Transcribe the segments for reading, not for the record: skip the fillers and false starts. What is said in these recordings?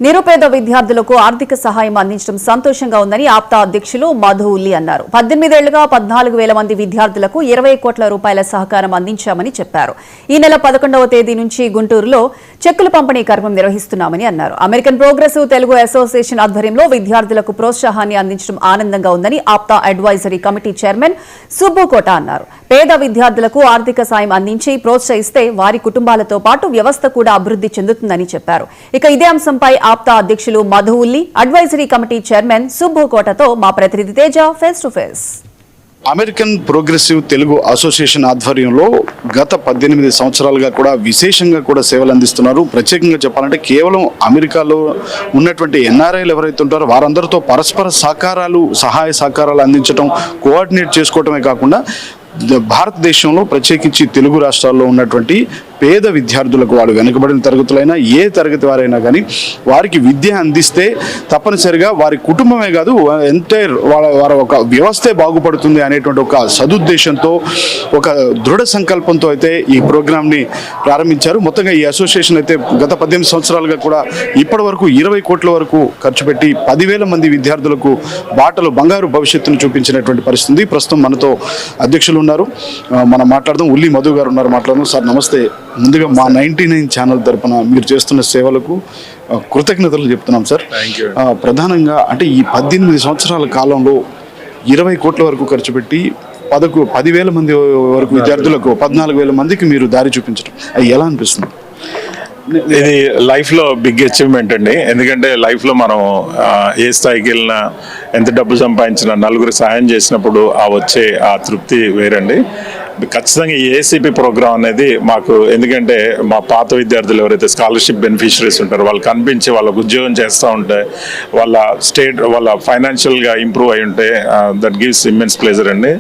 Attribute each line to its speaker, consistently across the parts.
Speaker 1: నిరుపేద విద్యార్థులకు ఆర్థిక సహాయం అందించడం సంతోషంగా ఉందని ఆప్తా అధ్యక్షులు మధు ఉల్లి అన్నారు. 18 ఏళ్లుగా 14,000 మంది విద్యార్థులకు 20 కోట్ల రూపాయల సహకారం అందించామని చెప్పారు. ఈ నెల 11వ తేదీ నుంచి గుంటూరులో చెక్కుల పంపిణీ కార్యక్రమం నిర్వహిస్తున్నామని అన్నారు. అమెరికన్ ప్రోగ్రెసివ్ తెలుగు అసోసియేషన్ ఆధ్వర్యంలో విద్యార్థులకు ప్రోత్సాహాన్ని అందించడం ఆనందంగా ఉందని ఆప్తా అడ్వైజరీ కమిటీ చైర్మన్ సుబ్బుకోట అన్నారు. పేద విద్యార్థులకు ఆర్థిక సాయం అందించి ప్రోత్సహిస్తే వారి కుటుంబాలతో పాటు వ్యవస్థ కూడా అభివృద్ధి చెందుతుందని చెప్పారు. ఇక ఇదే అంశంపై ఆప్తా అధ్యక్షులు మధు ఉల్లి, అడ్వైజరీ కమిటీ చైర్మన్ సుబ్బుకోటతో మా ప్రతినిధి Teja face to face.
Speaker 2: American progressive Telugu association ఆధ్వర్యంలో గత 18 సంవత్సరాలుగా కూడా విశేషంగా కూడా సేవలు అందిస్తున్నారు. ప్రత్యేకంగా చెప్పాలంటే కేవలం అమెరికాలో ఉన్నటువంటి ఎన్ఆర్ఐలు ఎవరైతే ఉంటారో వారందరితో పరస్పర సహాయ సహకారాలు అందించడం, కోఆర్డినేట్ చేసుకోవటమే కాకుండా భారతదేశంలో ప్రత్యేకించి తెలుగు రాష్ట్రాల్లో ఉన్నటువంటి పేద విద్యార్థులకు, వాళ్ళు వెనుకబడిన తరగతులైనా ఏ తరగతి వారైనా కానీ వారికి విద్య అందిస్తే తప్పనిసరిగా వారి కుటుంబమే కాదు ఎంటైర్ వారి ఒక వ్యవస్థే బాగుపడుతుంది అనేటువంటి ఒక సదుద్దేశంతో, ఒక దృఢ సంకల్పంతో అయితే ఈ ప్రోగ్రామ్ని ప్రారంభించారు. మొత్తంగా ఈ అసోసియేషన్ అయితే గత 18 సంవత్సరాలుగా కూడా ఇప్పటి వరకు 20 కోట్ల వరకు ఖర్చు పెట్టి 10,000 మంది విద్యార్థులకు బంగారు భవిష్యత్తును చూపించినటువంటి పరిస్థితి. ప్రస్తుతం మనతో అధ్యక్షులు ఉన్నారు, మనం మాట్లాడదాం. ఉల్లి మధు గారు ఉన్నారు, మాట్లాడదాం. సార్ నమస్తే. ముందుగా మా 99 ఛానల్ తరపున మీరు చేస్తున్న సేవలకు కృతజ్ఞతలు చెప్తున్నాం సార్. ప్రధానంగా అంటే ఈ 18 సంవత్సరాల కాలంలో 20 కోట్ల వరకు ఖర్చు పెట్టి 10,000 మంది వరకు విద్యార్థులకు 14,000 మందికి మీరు దారి చూపించడం అది ఎలా అనిపిస్తుంది?
Speaker 3: ఇది లైఫ్లో బిగ్ అచీవ్మెంట్ అండి. ఎందుకంటే లైఫ్లో మనం ఏ స్థాయికి వెళ్ళినా, ఎంత డబ్బు సంపాదించినా, నలుగురు సాయం చేసినప్పుడు వచ్చే ఆ తృప్తి వేరండి. ఖచ్చితంగా ఈ ఏసీపీ ప్రోగ్రామ్ అనేది మాకు, ఎందుకంటే మా పాత విద్యార్థులు ఎవరైతే స్కాలర్షిప్ బెనిఫిషరీస్ ఉంటారో వాళ్ళు కనిపించి వాళ్ళకు ఉద్యోగం చేస్తూ ఉంటే, వాళ్ళ ఫైనాన్షియల్గా ఇంప్రూవ్ అయి ఉంటే దట్ గివ్స్ ఇమ్మెన్స్ ప్లెజర్ అండి.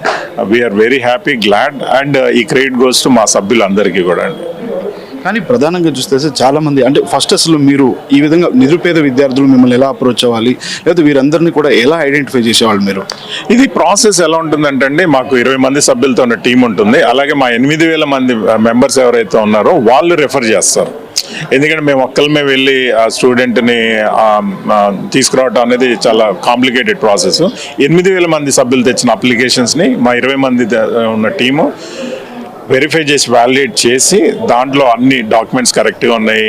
Speaker 3: We are very happy, glad, and ఈ క్రెడిట్ గోస్ టు మా సభ్యులందరికీ కూడా అండి.
Speaker 2: కానీ ప్రధానంగా చూస్తే చాలా మంది అంటే ఫస్ట్ అసలు మీరు ఈ విధంగా నిరుపేద విద్యార్థులు మిమ్మల్ని ఎలా అప్రోచ్ అవ్వాలి, లేదా వీరందరినీ కూడా ఎలా ఐడెంటిఫై చేసేవాళ్ళు మీరు?
Speaker 3: ఇది ప్రాసెస్ ఎలా ఉంటుందంటే అండి, మాకు 20 మంది సభ్యులతో ఉన్న టీం ఉంటుంది. అలాగే మా 8,000 మంది మెంబర్స్ ఎవరైతే ఉన్నారో వాళ్ళు రెఫర్ చేస్తారు. ఎందుకంటే మేము ఒక్కళ్ళమే వెళ్ళి ఆ స్టూడెంట్ని తీసుకురావడం అనేది చాలా కాంప్లికేటెడ్ ప్రాసెస్. 8,000 మంది సభ్యులు తెచ్చిన అప్లికేషన్స్ని మా 20 మంది ఉన్న టీము వెరిఫై చేసి, వ్యాలిడేట్ చేసి, దాంట్లో అన్ని డాక్యుమెంట్స్ కరెక్ట్గా ఉన్నాయి,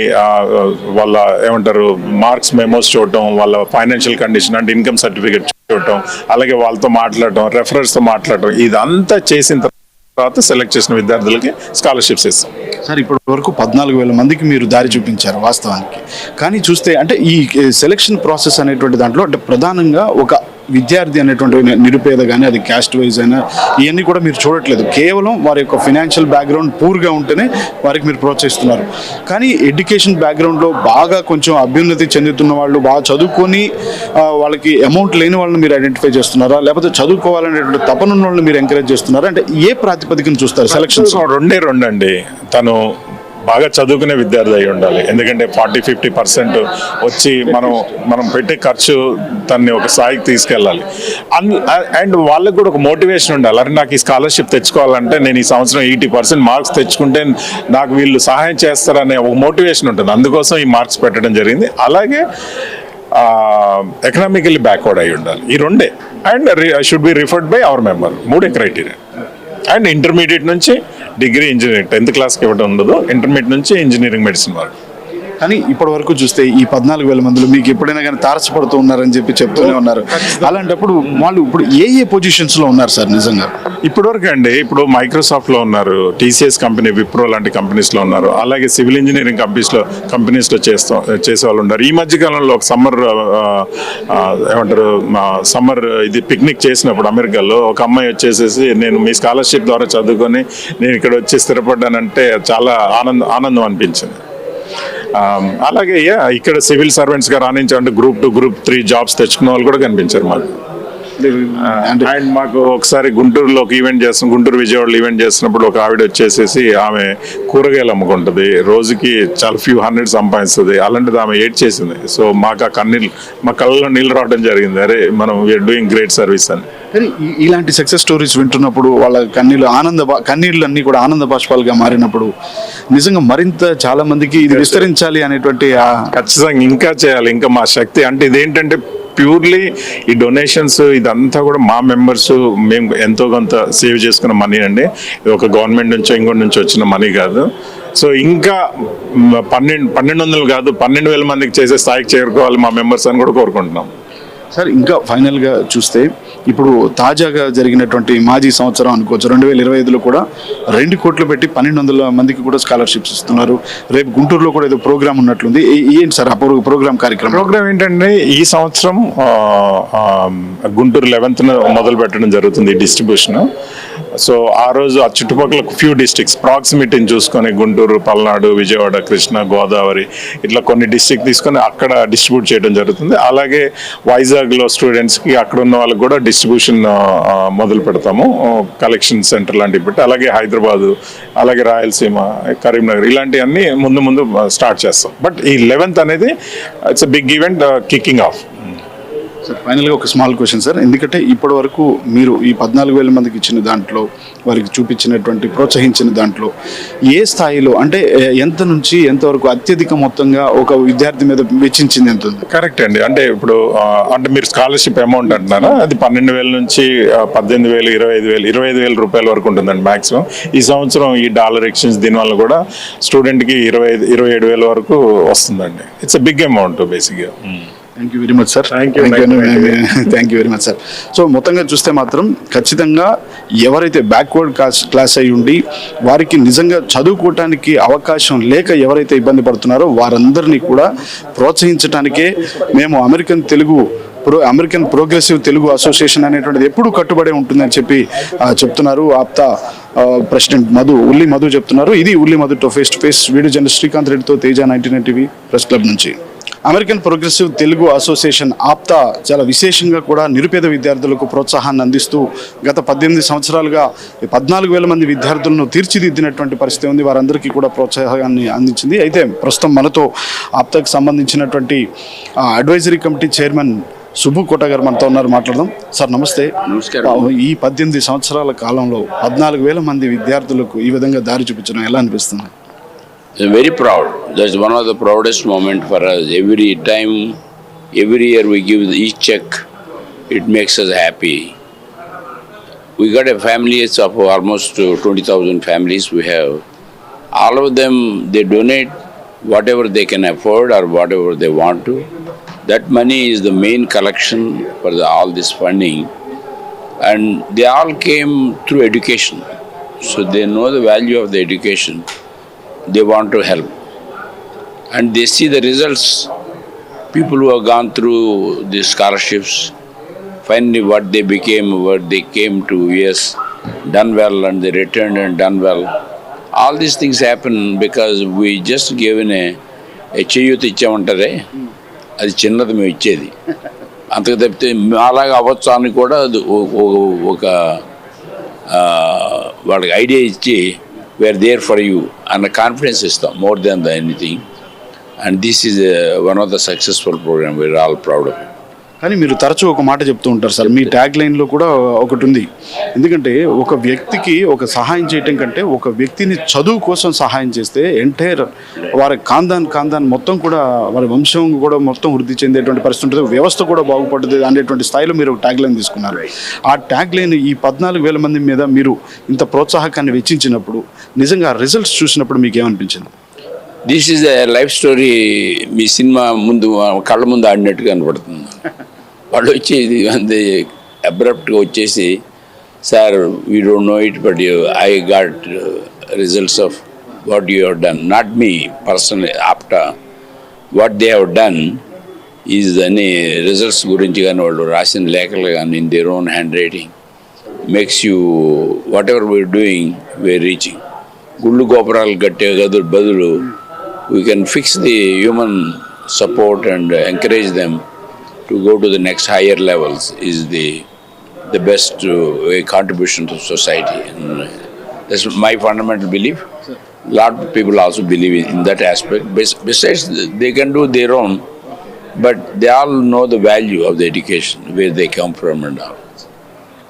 Speaker 3: వాళ్ళ ఏమంటారు మార్క్స్ మెమోస్ చూడటం, వాళ్ళ ఫైనాన్షియల్ కండిషన్ అంటే ఇన్కమ్ సర్టిఫికేట్ చూడటం, అలాగే వాళ్ళతో మాట్లాడటం, రెఫరర్స్తో మాట్లాడటం, ఇదంతా చేసిన తర్వాత సెలెక్ట్ చేసిన విద్యార్థులకి స్కాలర్షిప్స్ ఇస్తాం.
Speaker 2: సార్ ఇప్పటి వరకు 14,000 మందికి మీరు దారి చూపించారు వాస్తవానికి. కానీ చూస్తే అంటే ఈ సెలెక్షన్ ప్రాసెస్ అనేటువంటి దాంట్లో అంటే ప్రధానంగా ఒక విద్యార్థి అనేటువంటి నిరుపేద కానీ, అది క్యాస్ట్ వైజ్ అయినా, ఇవన్నీ కూడా మీరు చూడట్లేదు. కేవలం వారి యొక్క ఫినాన్షియల్ బ్యాక్గ్రౌండ్ పూర్గా ఉంటేనే వారికి మీరు ప్రోత్సహిస్తున్నారు. కానీ ఎడ్యుకేషన్ బ్యాక్గ్రౌండ్లో బాగా కొంచెం అభ్యున్నతి చెందుతున్న వాళ్ళు, బాగా చదువుకొని వాళ్ళకి అమౌంట్ లేని వాళ్ళని మీరు ఐడెంటిఫై చేస్తున్నారా, లేకపోతే చదువుకోవాలనేటువంటి తపనున్న వాళ్ళని మీరు ఎంకరేజ్ చేస్తున్నారా? అంటే ఏ ప్రాతిపదికను చూస్తారు సెలక్షన్స్?
Speaker 3: రెండు అండి. తను బాగా చదువుకునే విద్యార్థి అయి ఉండాలి. ఎందుకంటే 40-50% వచ్చి మనం పెట్టే ఖర్చు తనని ఒక స్థాయికి తీసుకెళ్ళాలి. అండ్ వాళ్ళకి కూడా ఒక మోటివేషన్ ఉండాలి. అరే నాకు ఈ స్కాలర్షిప్ తెచ్చుకోవాలంటే నేను ఈ సంవత్సరం 80% మార్క్స్ తెచ్చుకుంటే నాకు వీళ్ళు సహాయం చేస్తారనే ఒక మోటివేషన్ ఉంటుంది. అందుకోసం ఈ మార్క్స్ పెట్టడం జరిగింది. అలాగే ఎకనామికల్లీ బ్యాక్వర్డ్ అయి ఉండాలి. ఈ రెండే. And should be referred by our member. 3 criteria. And intermediate నుంచి డిగ్రీ, ఇంజనీరింగ్ 10th క్లాస్కి ఇవ్వడం ఉండదు. ఇంటర్మీడియట్ నుంచి ఇంజనీరింగ్, మెడిసిన్ వరకు.
Speaker 2: కానీ ఇప్పటి వరకు చూస్తే ఈ 14,000 మందిలో మీకు ఎప్పుడైనా కానీ తారసపడుతూ ఉన్నారని చెప్తూనే ఉన్నారు. అలాంటప్పుడు వాళ్ళు ఇప్పుడు ఏ పొజిషన్స్లో ఉన్నారు సార్ నిజంగా?
Speaker 3: ఇప్పటివరకు అండి, ఇప్పుడు మైక్రోసాఫ్ట్లో ఉన్నారు, టీసీఎస్ కంపెనీ, విప్రో లాంటి కంపెనీస్లో ఉన్నారు, అలాగే సివిల్ ఇంజనీరింగ్ కంపెనీస్లో చేసే వాళ్ళు ఉన్నారు. ఈ మధ్యకాలంలో ఒక సమ్మర్ ఇది పిక్నిక్ చేసినప్పుడు అమెరికాలో ఒక అమ్మాయి వచ్చేసేసి, నేను మీ స్కాలర్షిప్ ద్వారా చదువుకొని నేను ఇక్కడ వచ్చి స్థిరపడ్డానంటే చాలా ఆనందం అనిపించింది. అలాగే ఇక్కడ సివిల్ సర్వెంట్స్గా రాణించాలంటే Group 2, Group 3 జాబ్స్ తెచ్చుకున్న వాళ్ళు కూడా కనిపించారు మాకు.
Speaker 2: అంటే
Speaker 3: అండ్ మాకు ఒకసారి గుంటూరులో ఒక ఈవెంట్ చేస్తాం, గుంటూరు విజయవాడలో ఈవెంట్ చేస్తున్నప్పుడు ఒక ఆవిడ వచ్చేసేసి ఆమె కూరగాయలు అమ్ముకుంటుంది, రోజుకి చాలా ఫ్యూ హండ్రెడ్ సంపాదిస్తుంది. అలాంటిది ఆమె ఏడ్ చేసింది. సో మాకు ఆ మా కళ్ళలో నీళ్ళు రావడం జరిగింది, అరే మనం వీఆర్ డూయింగ్ గ్రేట్ సర్వీస్ అని.
Speaker 2: కానీ ఇలాంటి సక్సెస్ స్టోరీస్ వింటున్నప్పుడు వాళ్ళ కన్నీళ్ళు అన్ని కూడా ఆనంద బాష్పాలుగా మారినప్పుడు నిజంగా మరింత చాలా మందికి ఇది విస్తరించాలి అనేటువంటి
Speaker 3: ఖచ్చితంగా ఇంకా చేయాలి, ఇంకా మా శక్తి. అంటే ఇదేంటంటే ప్యూర్లీ ఈ డొనేషన్స్ ఇదంతా కూడా మా మెంబర్స్ మేము ఎంతో కొంత సేవ్ చేసుకున్న మనీ అండి. ఇది ఒక గవర్నమెంట్ నుంచో ఇంకోటి నుంచి వచ్చిన మనీ కాదు. సో ఇంకా 1200 కాదు 12,000 మందికి చేసే స్థాయికి చేరుకోవాలి మా మెంబర్స్ అని కూడా కోరుకుంటున్నాం.
Speaker 2: సార్ ఇంకా ఫైనల్గా చూస్తే ఇప్పుడు తాజాగా జరిగినటువంటి మాజీ సంవత్సరం అనుకోవచ్చు 2025లో కూడా 2 కోట్లు పెట్టి 1,200 మందికి కూడా స్కాలర్షిప్స్ ఇస్తున్నారు. రేపు గుంటూరులో కూడా ఏదో ప్రోగ్రామ్ ఉన్నట్లుంది. ఏంటి సార్ ఆ ప్రోగ్రామ్
Speaker 3: ప్రోగ్రామ్ ఏంటంటే ఈ సంవత్సరం గుంటూరు 11th మొదలు పెట్టడం జరుగుతుంది డిస్ట్రిబ్యూషన్. సో ఆ రోజు ఆ చుట్టుపక్కల ఫ్యూ డిస్ట్రిక్ట్స్ ప్రాక్సిమిటీని చూసుకొని గుంటూరు, పల్నాడు, విజయవాడ, కృష్ణా, గోదావరి ఇట్లా కొన్ని డిస్ట్రిక్ట్ తీసుకొని అక్కడ డిస్ట్రిబ్యూట్ చేయడం జరుగుతుంది. అలాగే వైజాగ్లో స్టూడెంట్స్కి అక్కడ ఉన్న వాళ్ళకి కూడా డిస్ట్రిబ్యూషన్ మొదలు పెడతాము, కలెక్షన్ సెంటర్ లాంటివి పెట్టి. అలాగే హైదరాబాదు, అలాగే రాయలసీమ, కరీంనగర్ ఇలాంటివన్నీ ముందు స్టార్ట్ చేస్తాం. బట్ ఈ 11th అనేది it's a big event kicking off.
Speaker 2: Sir ఫైనల్గా ఒక స్మాల్ క్వశ్చన్ సార్, ఎందుకంటే ఇప్పటి వరకు మీరు ఈ 14,000 మందికి ఇచ్చిన దాంట్లో, వారికి చూపించినటువంటి ప్రోత్సహించిన దాంట్లో ఏ స్థాయిలో అంటే ఎంత నుంచి ఎంతవరకు అత్యధిక మొత్తంగా ఒక విద్యార్థి మీద వెచ్చించింది ఎంత ఉంది?
Speaker 3: కరెక్ట్ అండి. అంటే ఇప్పుడు అంటే మీరు స్కాలర్షిప్ అమౌంట్ అంటున్నారా, అది 12,000 నుంచి 18,000, 25,000 రూపాయల వరకు ఉంటుందండి మ్యాక్సిమం. ఈ సంవత్సరం ఈ డాలర్ ఎక్స్చేంజ్ దీనివల్ల కూడా స్టూడెంట్కి 27,000 వరకు వస్తుందండి. ఇట్స్ అ బిగ్ అమౌంట్ బేసిక్గా.
Speaker 2: Thank you very much sir.
Speaker 3: Thank you
Speaker 2: very much sir. So మొత్తంగా చూస్తే మాత్రం ఖచ్చితంగా ఎవరైతే బ్యాక్వర్డ్ క్లాస్ అయి ఉండి వారికి నిజంగా చదువుకోవటానికి అవకాశం లేక ఎవరైతే ఇబ్బంది పడుతున్నారో వారందరినీ కూడా ప్రోత్సహించడానికే మేము అమెరికన్ ప్రోగ్రెసివ్ తెలుగు అసోసియేషన్ అనేటువంటిది ఎప్పుడూ కట్టుబడి ఉంటుందని చెప్తున్నారు ఆప్తా ప్రెసిడెంట్ ఉల్లి మధు చెప్తున్నారు. ఇది ఉల్లి మధుతో face to face. Video journalist Srikanth రెడ్డితో తేజ 99 టీవీ ప్రెస్ క్లబ్ నుంచి. American progressive Telugu association APTA చాలా విశేషంగా కూడా నిరుపేద విద్యార్థులకు ప్రోత్సాహాన్ని అందిస్తూ గత 18 సంవత్సరాలుగా 14,000 మంది విద్యార్థులను తీర్చిదిద్దినటువంటి పరిస్థితి ఉంది. వారందరికీ కూడా ప్రోత్సాహాన్ని అందించింది. అయితే ప్రస్తుతం మనతో ఆప్తాకు సంబంధించినటువంటి advisory committee chairman Subbu Kota గారు మనతో ఉన్నారు, మాట్లాడదాం. సార్ నమస్తే.
Speaker 4: నమస్కారం.
Speaker 2: ఈ 18 సంవత్సరాల కాలంలో 14,000 మంది విద్యార్థులకు ఈ విధంగా దారి చూపించడం ఎలా అనిపిస్తుంది?
Speaker 4: I'm very proud. That's one of the proudest moment for us. Every year we give each check. It makes us happy. We got a families of almost 20,000 families we have. All of them, they donate whatever they can afford or whatever they want to. That money is the main collection for all this funding. And they all came through education. So they know the value of the education. They want to help and they see the results. People who have gone through the scholarships, finally what they came to US, done well, and they returned and done well. All these things happen because we just given a cheyuti ఇచ్చామంటారే, అది చిన్నది మేము ఇచ్చేది. అంతకు తప్పితే అలాగా అవ్వచ్చు అని కూడా ఒక వాళ్ళకి ఐడియా ఇచ్చి we are there for you and the confidence is more than anything. And this is one of the successful program. We are all proud of it.
Speaker 2: కానీ మీరు తరచూ ఒక మాట చెప్తూ ఉంటారు సార్, మీ ట్యాగ్ లైన్లో కూడా ఒకటి ఉంది. ఎందుకంటే ఒక వ్యక్తికి ఒక సహాయం చేయటం కంటే ఒక వ్యక్తిని చదువు కోసం సహాయం చేస్తే ఎంటైర్ వారి ఖాందాన్ మొత్తం కూడా వారి వంశం కూడా మొత్తం వృద్ధి చెందేటువంటి పరిస్థితి ఉంటుంది, వ్యవస్థ కూడా బాగుపడుతుంది అనేటువంటి స్థాయిలో మీరు ట్యాగ్ లైన్ తీసుకున్నారు. ఆ ట్యాగ్ లైన్ ఈ 14,000 మంది మీద మీరు ఇంత ప్రోత్సాహకాన్ని వెచ్చించినప్పుడు నిజంగా రిజల్ట్స్ చూసినప్పుడు మీకు ఏమనిపించింది?
Speaker 4: This is a life story. Me cinema ముందు కళ్ళ ముందు ఆడినట్టుగా కనపడుతుంది. వాళ్ళు వచ్చేది అంతే అబ్రప్ట్గా వచ్చేసి, sir we don't know it but I got results of what you have done, not me personal, APTA what they have done is అని రిజల్ట్స్ గురించి కానీ వాళ్ళు రాసిన లేఖలు కానీ in their own hand writing makes you whatever we are doing we are reaching. గుళ్ళు గోపురాలు కట్టే బదులు we can fix the human support and encourage them to go to the next higher levels is the the best contribution to society. And that's my fundamental belief. A lot of people also believe in that aspect. Besides, they can do their own, but they all know the value of the education, where they come from and all.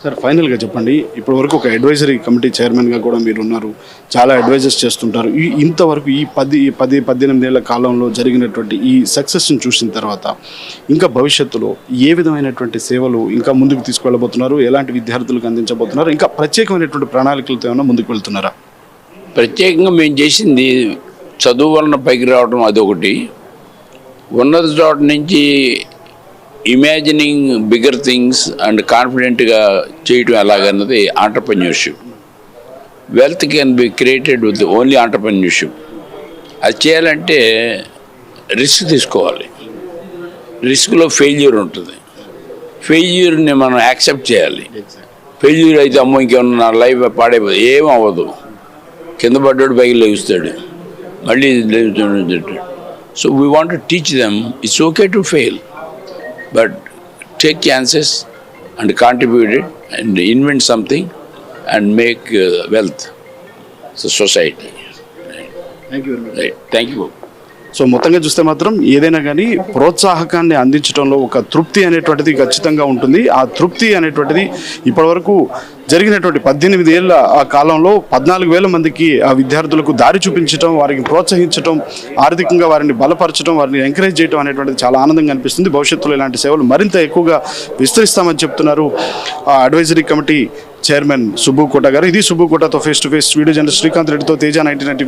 Speaker 2: Sir ఫైనల్గా చెప్పండి, ఇప్పటి వరకు ఒక advisory committee చైర్మన్గా కూడా మీరు ఉన్నారు, చాలా అడ్వైజర్స్ చేస్తుంటారు. ఇంతవరకు ఈ 18 ఏళ్ల కాలంలో జరిగినటువంటి ఈ సక్సెస్ని చూసిన తర్వాత ఇంకా భవిష్యత్తులో ఏ విధమైనటువంటి సేవలు ఇంకా ముందుకు తీసుకువెళ్ళబోతున్నారు, ఎలాంటి విద్యార్థులకు అందించబోతున్నారు, ఇంకా ప్రత్యేకమైనటువంటి ప్రణాళికలతో ఏమైనా ముందుకు వెళ్తున్నారా?
Speaker 4: ప్రత్యేకంగా మేము చేసింది చదువు వలన పైకి రావడం అదొకటి, ఉన్నత చోట నుంచి ఇమాజినింగ్ బిగ్గర్ థింగ్స్ అండ్ కాన్ఫిడెంట్గా చేయటం ఎలాగన్నది entrepreneurship. Wealth can be created with only entrepreneurship. అది చేయాలంటే రిస్క్ తీసుకోవాలి. రిస్క్లో ఫెయిల్యూర్ ఉంటుంది. ఫెయిల్యూర్ని మనం యాక్సెప్ట్ చేయాలి. ఫెయిల్యూర్ అయితే అమ్మో ఇంకేమన్నా నా లైఫ్ పాడైపోతుంది, ఏం అవ్వదు, కింద పడ్డాడు పైకి లేస్తాడు, మళ్ళీ లేస్తాడు. So we want to teach them it's okay to fail, but take chances and contribute it and invent something and make wealth to society.
Speaker 2: Thank you very much.
Speaker 4: Right. Thank you.
Speaker 2: So మొత్తంగా చూస్తే మాత్రం ఏదైనా కానీ ప్రోత్సాహకాన్ని అందించడంలో ఒక తృప్తి అనేటువంటిది ఖచ్చితంగా ఉంటుంది. ఆ తృప్తి అనేటువంటిది ఇప్పటివరకు జరిగినటువంటి 18 ఏళ్ల ఆ కాలంలో 14,000 మందికి ఆ విద్యార్థులకు దారి చూపించడం, వారికి ప్రోత్సహించడం, ఆర్థికంగా వారిని బలపరచడం, వారిని ఎంకరేజ్ చేయడం అనేటువంటిది చాలా ఆనందంగా అనిపిస్తుంది. భవిష్యత్తులో ఇలాంటి సేవలు మరింత ఎక్కువగా విస్తరిస్తామని చెప్తున్నారు ఆ advisory committee chairman Subbu Kota గారు. ఇది సుబ్బు కోటతో face to face video journalist Srikanth రెడ్డితో తేజ 1990